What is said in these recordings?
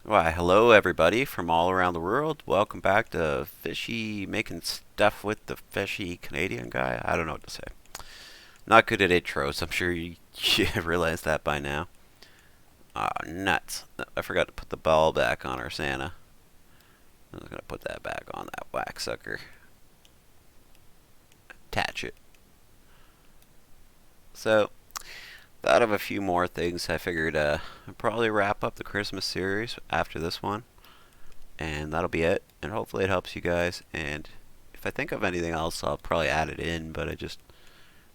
Why, hello everybody from all around the world. Welcome back to Fishy Making Stuff with the Fishy Canadian Guy. I don't know what to say. Not good at intros. I'm sure you realize that by now. Ah, nuts. I forgot to put the ball back on our Santa. I'm going to put that back on that wax sucker. Attach it. So, thought of a few more things. I figured I'd probably wrap up the Christmas series after this one. And that'll be it. And hopefully it helps you guys. And if I think of anything else, I'll probably add it in, but I just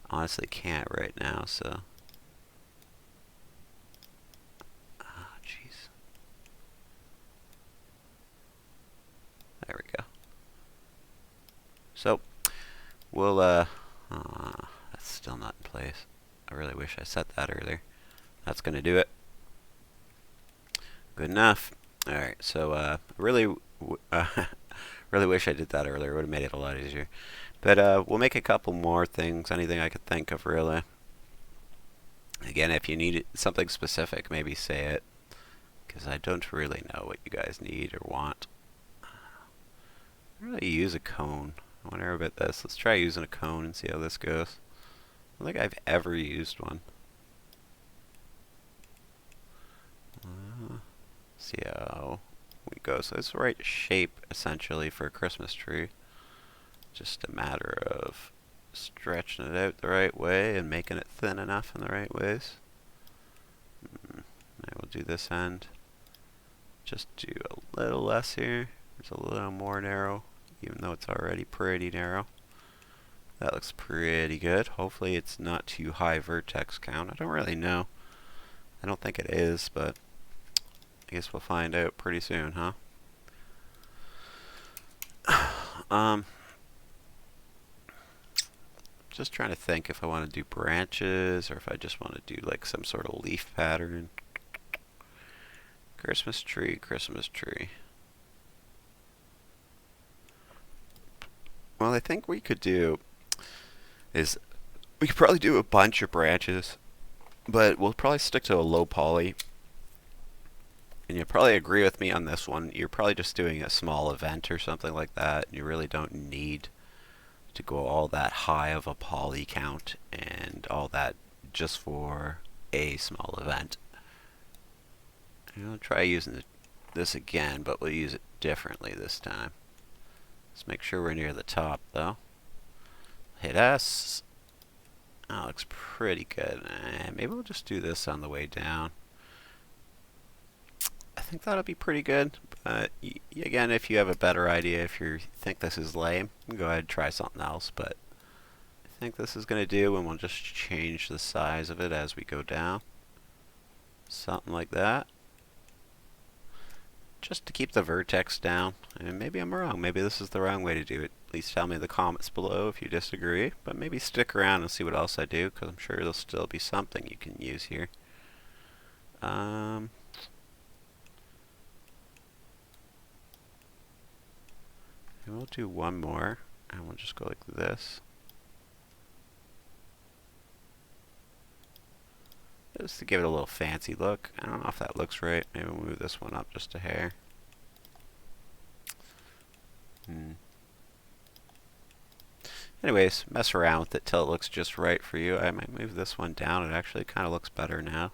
honestly can't right now, so. Ah, jeez. There we go. So, we'll, that's still not in place. I really wish I set that earlier. That's gonna do it. Good enough. Alright, so, really, really wish I did that earlier. It would have made it a lot easier. But we'll make a couple more things, anything I could think of, really. Again, if you need something specific, maybe say it, because I don't really know what you guys need or want. I don't really use a cone. I wonder about this. Let's try using a cone and see how this goes. I don't think I've ever used one. See how we go. So it's the right shape, essentially, for a Christmas tree. Just a matter of stretching it out the right way and making it thin enough in the right ways. I will do this end. Just do a little less here. There's a little more narrow, even though it's already pretty narrow. That looks pretty good. Hopefully it's not too high vertex count. I don't really know. I don't think it is, but I guess we'll find out pretty soon, huh? Just trying to think if I want to do branches or if I just want to do like some sort of leaf pattern. Christmas tree, Christmas tree. Well, I think we could do is we could probably do a bunch of branches, but we'll probably stick to a low poly. And you'll probably agree with me on this one. You're probably just doing a small event or something like that. You really don't need to go all that high of a poly count and all that just for a small event. I'll try using this again, but we'll use it differently this time. Let's make sure we're near the top, though. Hit S. That looks pretty good. Maybe we'll just do this on the way down. I think that'll be pretty good. But again, if you have a better idea, if you think this is lame, go ahead and try something else. But I think this is going to do, and we'll just change the size of it as we go down. Something like that. Just to keep the vertex down. And maybe I'm wrong. Maybe this is the wrong way to do it. Please tell me in the comments below if you disagree. But maybe stick around and see what else I do, because I'm sure there'll still be something you can use here. And we'll do one more, and we'll just go like this. Just to give it a little fancy look. I don't know if that looks right. Maybe we'll move this one up just a hair. Anyways, mess around with it till it looks just right for you. I might move this one down. It actually kind of looks better now.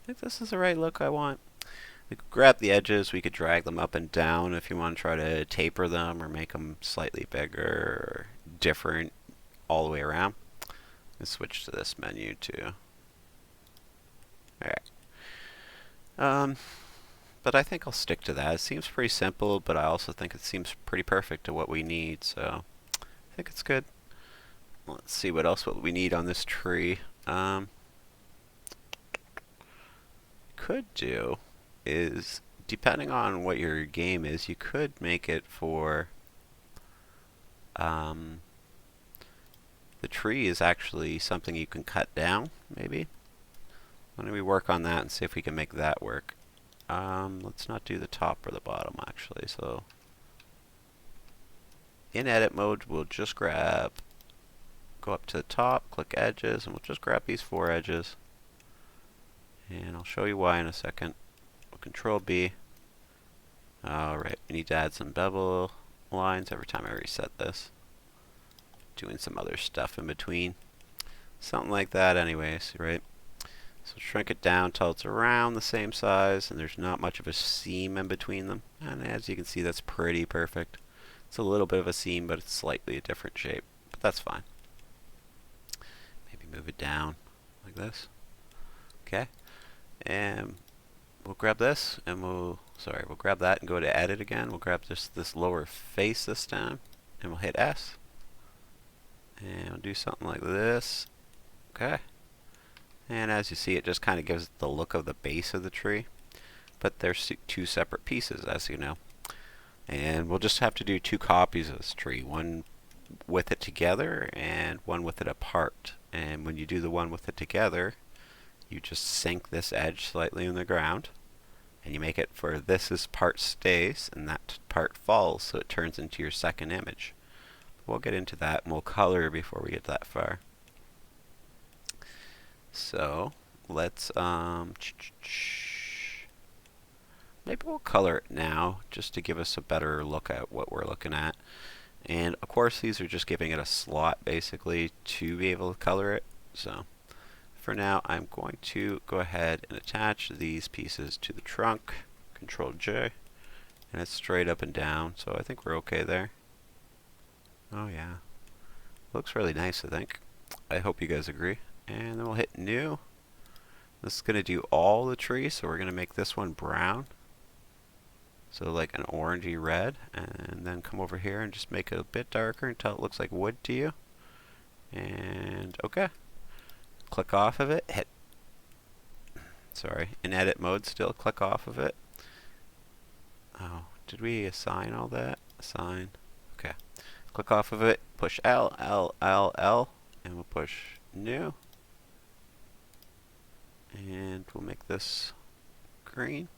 I think this is the right look I want. We could grab the edges. We could drag them up and down if you want to try to taper them or make them slightly bigger or different all the way around. Let's switch to this menu too. Alright. But I think I'll stick to that. It seems pretty simple, but I also think it seems pretty perfect to what we need, so I think it's good. Let's see what else we need on this tree. Could do is, depending on what your game is, you could make it for the tree is actually something you can cut down, maybe. Why don't we work on that and see if we can make that work. Let's not do the top or the bottom, actually. So in edit mode, we'll just go up to the top, click edges, and we'll just grab these 4 edges. And I'll show you why in a second. We'll Control B. Alright, we need to add some bevel lines every time I reset this. Doing some other stuff in between. Something like that anyways, right? So shrink it down till it's around the same size and there's not much of a seam in between them. And as you can see, that's pretty perfect. It's a little bit of a seam, but it's slightly a different shape. But that's fine. Maybe move it down like this. Okay. And we'll grab this and we'll grab that and go to edit again. We'll grab just this lower face this time and we'll hit S. And we'll do something like this. Okay. And as you see, it just kind of gives it the look of the base of the tree. But there's two separate pieces, as you know. And we'll just have to do two copies of this tree. One with it together and one with it apart. And when you do the one with it together, you just sink this edge slightly in the ground. And you make it for this is part stays and that part falls, so it turns into your second image. We'll get into that and we'll color before we get that far. So let's maybe we'll color it now just to give us a better look at what we're looking at. And of course these are just giving it a slot basically to be able to color it. So for now I'm going to go ahead and attach these pieces to the trunk. Control J, and it's straight up and down, so I think we're okay there. Oh yeah, looks really nice I think. I hope you guys agree. And then we'll hit new. This is going to do all the trees, so we're going to make this one brown. So like an orangey red, and then come over here and just make it a bit darker until it looks like wood to you. And okay. Click off of it, in edit mode still, click off of it. Oh, did we assign all that? Assign. Okay. Click off of it, push L, L, L, L, and we'll push new. And we'll make this green.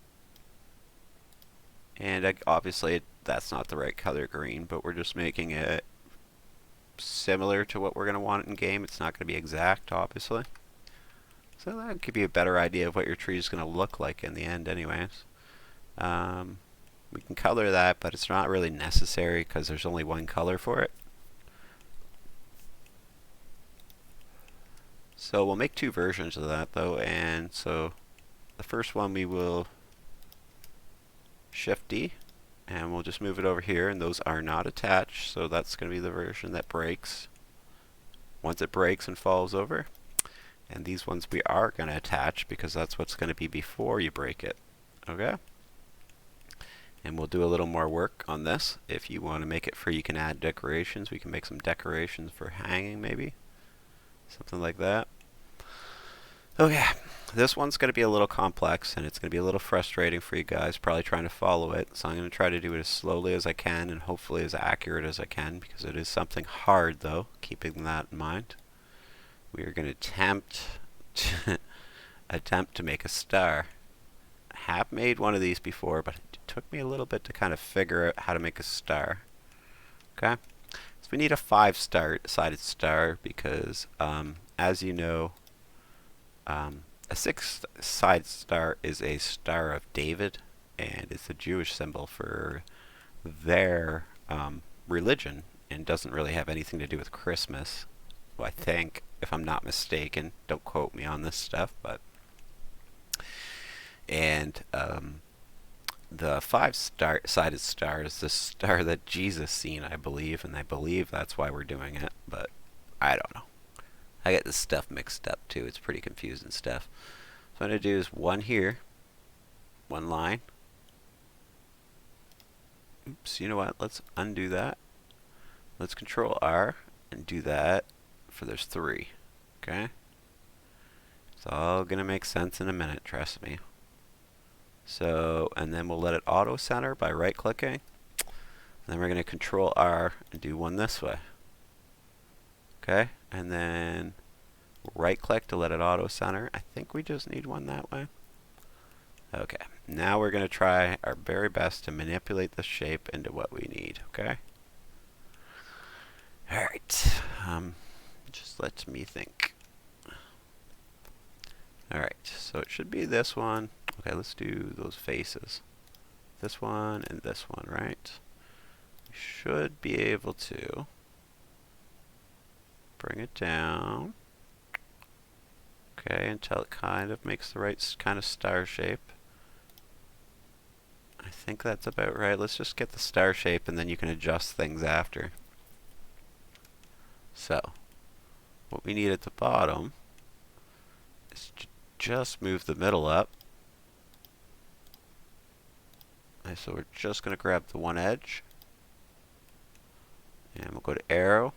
And obviously that's not the right color green, but we're just making it similar to what we're going to want in game. It's not going to be exact, obviously. So that'll give you a better idea of what your tree is going to look like in the end anyways. We can color that, but it's not really necessary because there's only one color for it. So we'll make two versions of that though, and so the first one we will Shift D and we'll just move it over here, and those are not attached, so that's going to be the version that breaks once it breaks and falls over. And these ones we are going to attach because that's what's going to be before you break it. Okay? And we'll do a little more work on this. If you want to make it free, you can add decorations. We can make some decorations for hanging maybe. Something like that. Okay, this one's going to be a little complex and it's going to be a little frustrating for you guys probably trying to follow it. So I'm going to try to do it as slowly as I can and hopefully as accurate as I can, because it is something hard though, keeping that in mind. We are going to attempt to make a star. I have made one of these before, but it took me a little bit to kind of figure out how to make a star. Okay, so we need a 5-sided star because as you know, a 6-sided star is a Star of David, and it's a Jewish symbol for their religion, and doesn't really have anything to do with Christmas, well, I think, if I'm not mistaken. Don't quote me on this stuff, but and the 5-sided star is the star that Jesus seen, I believe, and I believe that's why we're doing it, but I don't know. I get this stuff mixed up too. It's pretty confusing stuff. So what I'm going to do is one here, one line. Oops, you know what? Let's undo that. Let's Control R and do that for there's 3. Okay? It's all going to make sense in a minute, trust me. So, and then we'll let it auto center by right clicking. And then we're going to Control R and do one this way. Okay, and then right click to let it auto center. I think we just need one that way. Okay, now we're going to try our very best to manipulate the shape into what we need. Okay. Alright, just let me think. Alright, so it should be this one. Okay, let's do those faces. I this one and this one, right? We should be able to bring it down. Okay, until it kind of makes the right kind of star shape. I think that's about right. Let's just get the star shape and then you can adjust things after. So, what we need at the bottom is just move the middle up. And so we're just going to grab the one edge. And we'll go to arrow.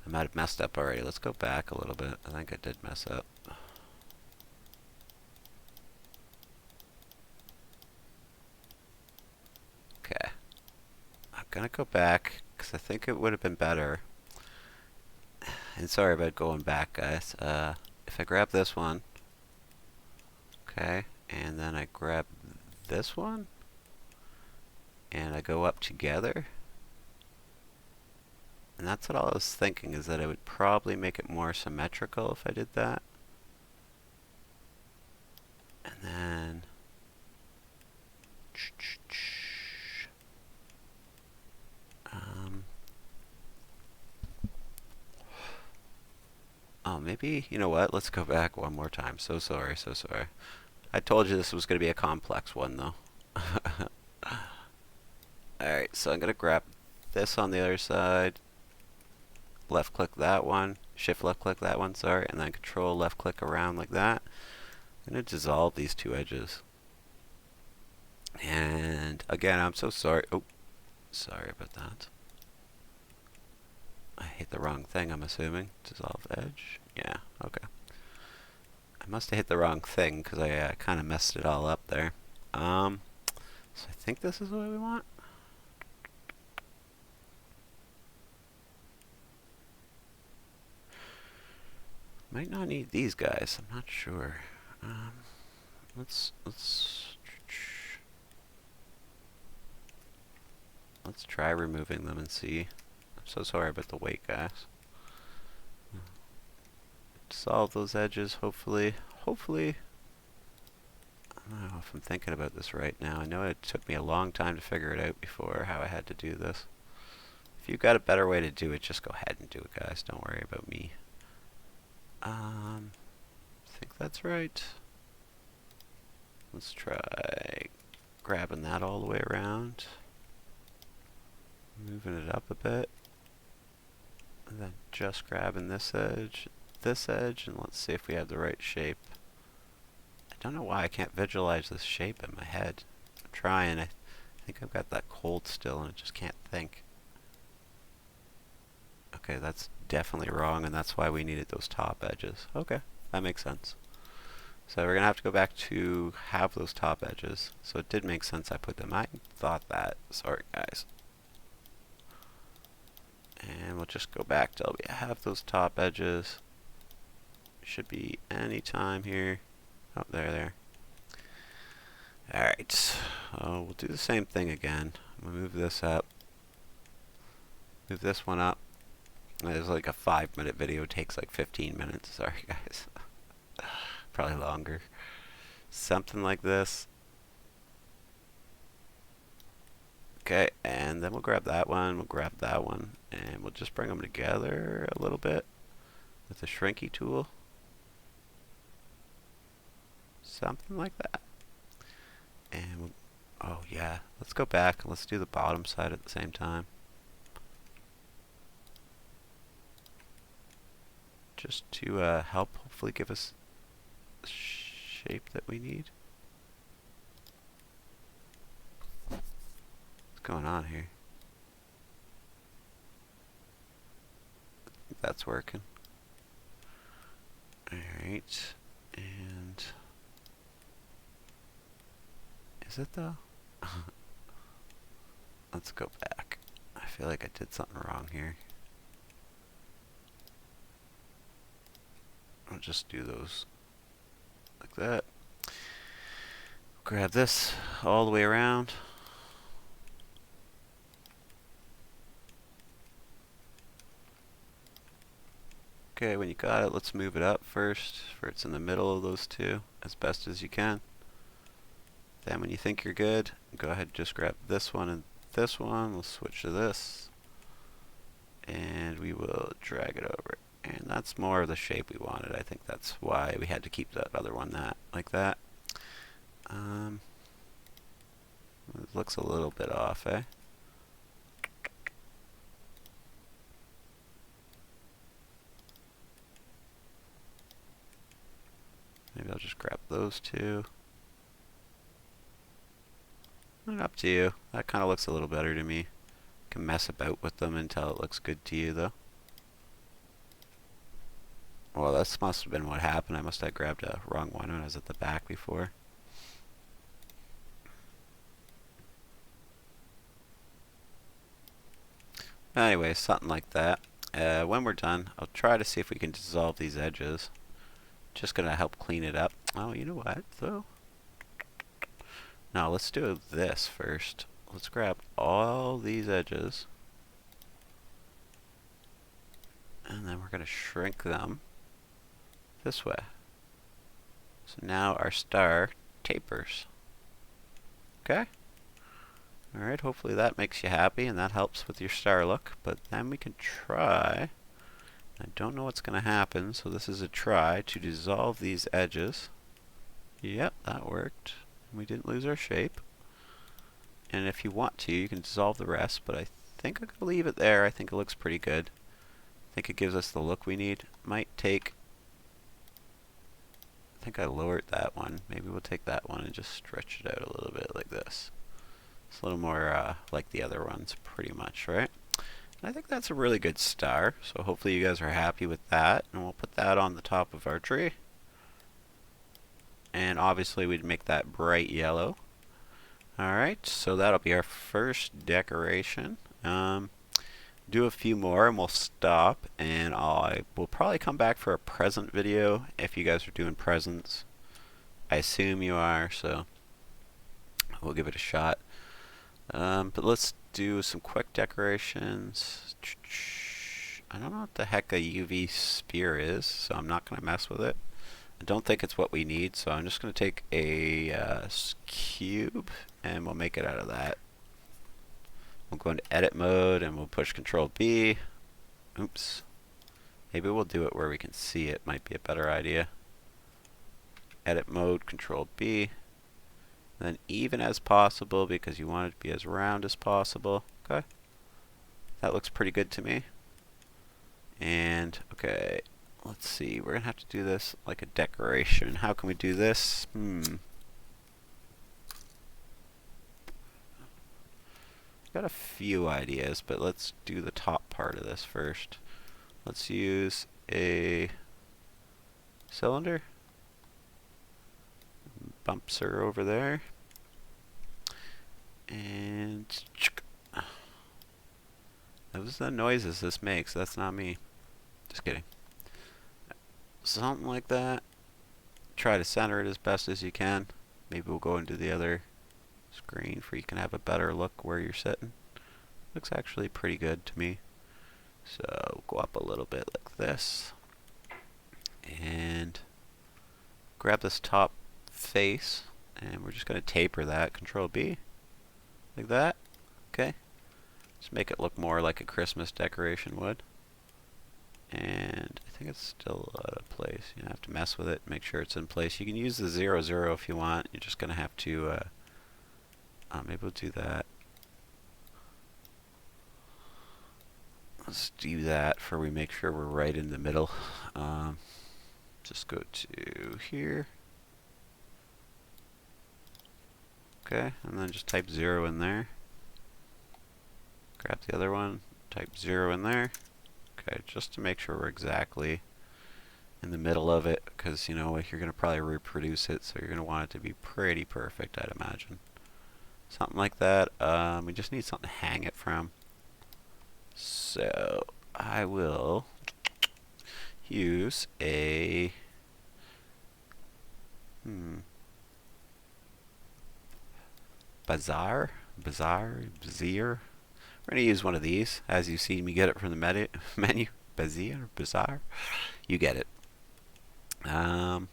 I might have messed up already. Let's go back a little bit. I think I did mess up. Okay. I'm gonna go back because I think it would have been better. And sorry about going back, guys. If I grab this one, okay, and then I grab this one, and I go up together, and that's what I was thinking, is that it would probably make it more symmetrical if I did that. And then oh, maybe, you know what? Let's go back one more time. So sorry, so sorry. I told you this was going to be a complex one, though. Alright, so I'm going to grab this on the other side. Left click that one. Shift left click that one, sorry. And then control left click around like that. I'm going to dissolve these two edges. And again, I'm so sorry. Oh, sorry about that. I hit the wrong thing, I'm assuming. Dissolve edge. Yeah, okay. I must have hit the wrong thing because I kind of messed it all up there. So I think this is what we want. Might not need these guys. I'm not sure. Let's try removing them and see. I'm so sorry about the wait, guys. Solve those edges, hopefully. Hopefully. I don't know if I'm thinking about this right now. I know it took me a long time to figure it out before, how I had to do this. If you've got a better way to do it, just go ahead and do it, guys. Don't worry about me. I think that's right. Let's try grabbing that all the way around. Moving it up a bit. And then just grabbing this edge, and let's see if we have the right shape. I don't know why I can't visualize this shape in my head. I'm trying. I think I've got that cold still and I just can't think. Okay, that's definitely wrong, and that's why we needed those top edges. Okay, that makes sense. So we're going to have to go back to have those top edges. So it did make sense I put them. I thought that. Sorry, guys. And we'll just go back till we have those top edges. Should be any time here. Oh, there. Alright. We'll do the same thing again. We'll move this up. Move this one up. There's like a 5-minute video. It takes like 15 minutes. Sorry, guys. Probably longer. Something like this. Okay, and then we'll grab that one, we'll grab that one, and we'll just bring them together a little bit with the shrinky tool. Something like that. And we'll, oh yeah, let's go back and let's do the bottom side at the same time. Just to help hopefully give us the shape that we need. Going on here? I think that's working. Alright, and is it though? Let's go back. I feel like I did something wrong here. I'll just do those like that. Grab this all the way around. Okay, when you got it, let's move it up first, for it's in the middle of those two, as best as you can. Then when you think you're good, go ahead and just grab this one and this one. We'll switch to this. And we will drag it over. And that's more of the shape we wanted. I think that's why we had to keep that other one like that. It looks a little bit off, eh? Maybe I'll just grab those two. And up to you. That kind of looks a little better to me. You can mess about with them until it looks good to you, though. Well, this must have been what happened. I must have grabbed a wrong one when I was at the back before. Anyway, something like that. When we're done, I'll try to see if we can dissolve these edges. Just gonna help clean it up. Oh, you know what, though? Now, let's do this first. Let's grab all these edges. And then we're gonna shrink them this way. So now our star tapers. Okay? Alright, hopefully that makes you happy and that helps with your star look. But then we can try, I don't know what's going to happen, so this is a try to dissolve these edges. Yep, that worked. We didn't lose our shape. And if you want to, you can dissolve the rest, but I think I'm going to leave it there. I think it looks pretty good. I think it gives us the look we need. Might take, I think I lowered that one. Maybe we'll take that one and just stretch it out a little bit like this. It's a little more like the other ones, pretty much, right? And I think that's a really good star, so hopefully you guys are happy with that. And we'll put that on the top of our tree. And obviously we'd make that bright yellow. Alright, so that'll be our first decoration. Do a few more and we'll stop, and we'll probably come back for a present video if you guys are doing presents. I assume you are, so we'll give it a shot. But let's do some quick decorations. I don't know what the heck a UV sphere is, so I'm not going to mess with it. I don't think it's what we need, so I'm just going to take a cube and we'll make it out of that. We'll go into edit mode and we'll push Control B. Oops. Maybe we'll do it where we can see it, might be a better idea. Edit mode, Control B. Then even as possible, because you want it to be as round as possible. Okay. That looks pretty good to me. And, okay, let's see. We're going to have to do this like a decoration. How can we do this? Got a few ideas, but let's do the top part of this first. Let's use a cylinder. Bumps her over there. And those are the noises this makes. That's not me. Just kidding. Something like that. Try to center it as best as you can. Maybe we'll go into the other screen for you can have a better look where you're sitting. Looks actually pretty good to me. So go up a little bit like this. And grab this top face. And we're just going to taper that. Control B. Like that. Okay. Just make it look more like a Christmas decoration would. And I think it's still out of place. You have to mess with it, make sure it's in place. You can use the 0, 0 if you want. You're just going to have to, maybe we'll do that. Let's do that for we make sure we're right in the middle. Just go to here. Okay, and then just type 0 in there. Grab the other one, type 0 in there. Okay, just to make sure we're exactly in the middle of it, because you know you're going to probably reproduce it, so you're going to want it to be pretty perfect, I'd imagine. Something like that. We just need something to hang it from. So I will use a bazaar. We're going to use one of these, as you see me get it from the menu. Bazaar. You get it. Go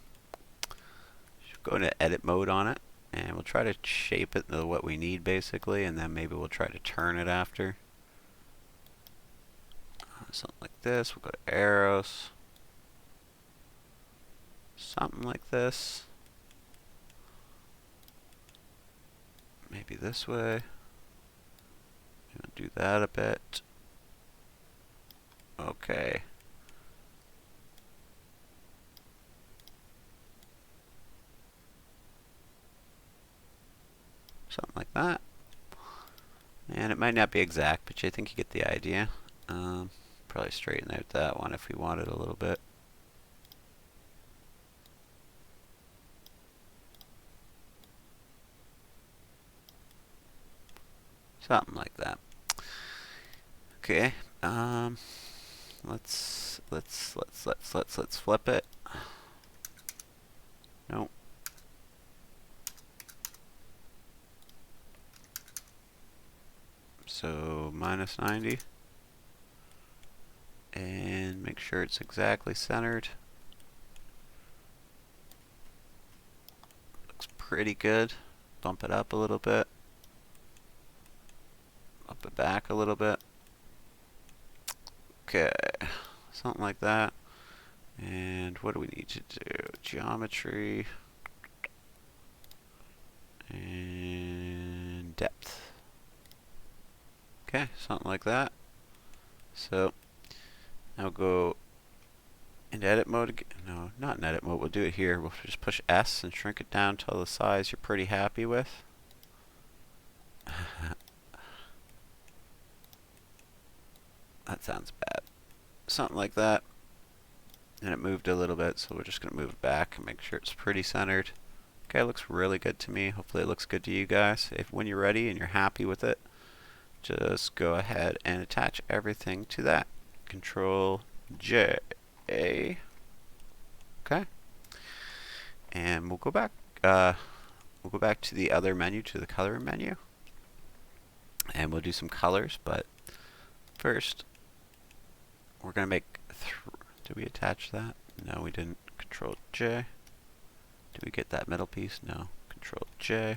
into edit mode on it, and we'll try to shape it to what we need, basically, and then maybe we'll try to turn it after. Something like this. We'll go to arrows. Something like this. Maybe this way. Do that a bit. Okay. Something like that. And it might not be exact, but I think you get the idea. Probably straighten out that one if we wanted a little bit. Something like that. Okay. Let's flip it. Nope. So minus 90. And make sure it's exactly centered. Looks pretty good. Bump it up a little bit. Up it back a little bit. Okay, something like that. And what do we need to do? Geometry and depth. Okay, something like that. So now we'll go into edit mode again. No, not in edit mode. We'll do it here. We'll just push S and shrink it down till the size you're pretty happy with. That sounds bad. Something like that. And it moved a little bit, so we're just going to move it back and make sure it's pretty centered. Okay, it looks really good to me. Hopefully it looks good to you guys. If when you're ready and you're happy with it, just go ahead and attach everything to that. Control J. Okay. And we'll go back. We'll go back to the other menu, to the color menu. And we'll do some colors, but first we're going to make, did we attach that? No, we didn't. Control J. Did we get that middle piece? No. Control J.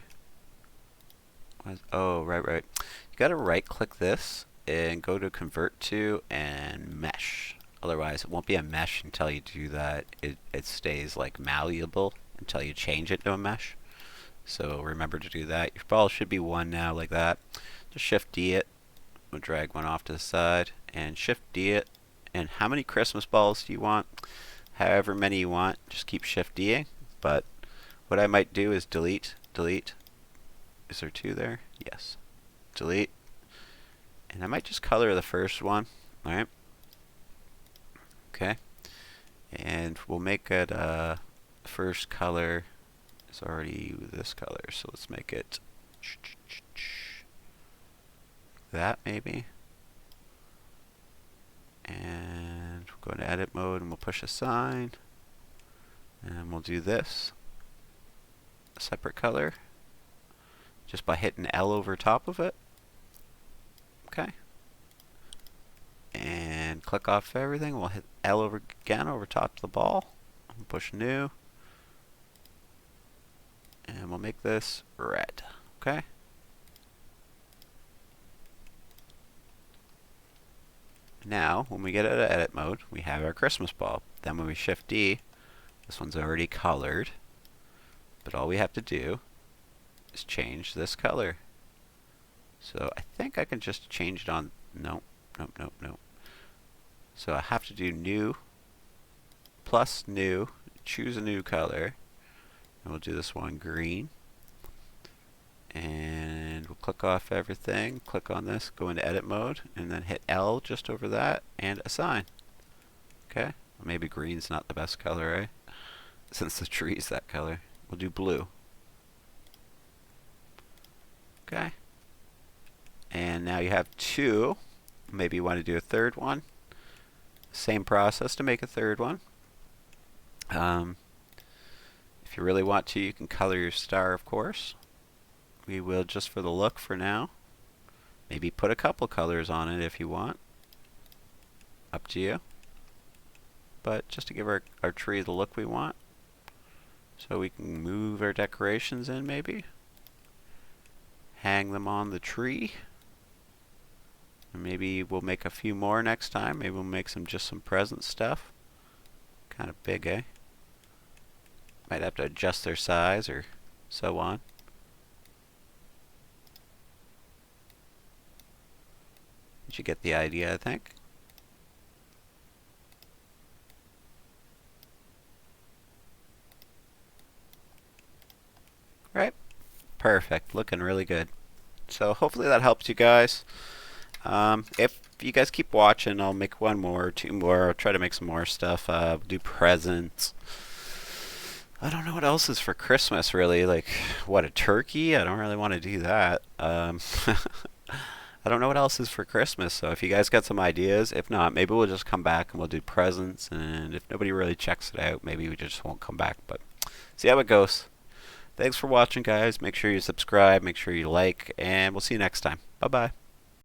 Oh, right. You got to right click this and go to convert to and mesh. Otherwise it won't be a mesh until you do that. It stays like malleable until you change it to a mesh. So remember to do that. Your ball should be one now, like that. Just shift D it. We'll drag one off to the side and shift D it. And how many Christmas balls do you want? However many you want, just keep shift D-ing. But what I might do is delete. Is there two there? Yes. Delete. And I might just color the first one. Alright. Okay. And we'll make it first color is already this color. So let's make it that maybe. And we'll go into edit mode and we'll push assign. And we'll do this. A separate color. Just by hitting L over top of it. Okay. And click off everything. We'll hit L over again over top of the ball. And push new. And we'll make this red. Okay. Now, when we get out of edit mode, we have our Christmas ball. Then when we shift D, this one's already colored. But all we have to do is change this color. So I think I can just change it on, nope. So I have to do new, plus new, choose a new color, and we'll do this one green. And we'll click off everything, click on this, go into edit mode, and then hit L just over that, and assign. Okay, well, maybe green's not the best color, right? Since the tree's that color. We'll do blue. Okay. And now you have two. Maybe you want to do a third one. Same process to make a third one. If you really want to, you can color your star, of course. We will just for the look for now. Maybe put a couple colors on it if you want. Up to you. But just to give our tree the look we want. So we can move our decorations in maybe. Hang them on the tree. And maybe we'll make a few more next time. Maybe we'll make just some present stuff. Kind of big, eh? Might have to adjust their size or so on. Did you get the idea, I think? Right? Perfect. Looking really good. So hopefully that helps you guys. If you guys keep watching, I'll make one more or two more. I'll try to make some more stuff. Do presents. I don't know what else is for Christmas, really. Like, what, a turkey? I don't really want to do that. I don't know what else is for Christmas, so if you guys got some ideas, if not, maybe we'll just come back and we'll do presents, and if nobody really checks it out, maybe we just won't come back, but see how it goes. Thanks for watching, guys. Make sure you subscribe, make sure you like, and we'll see you next time. Bye-bye.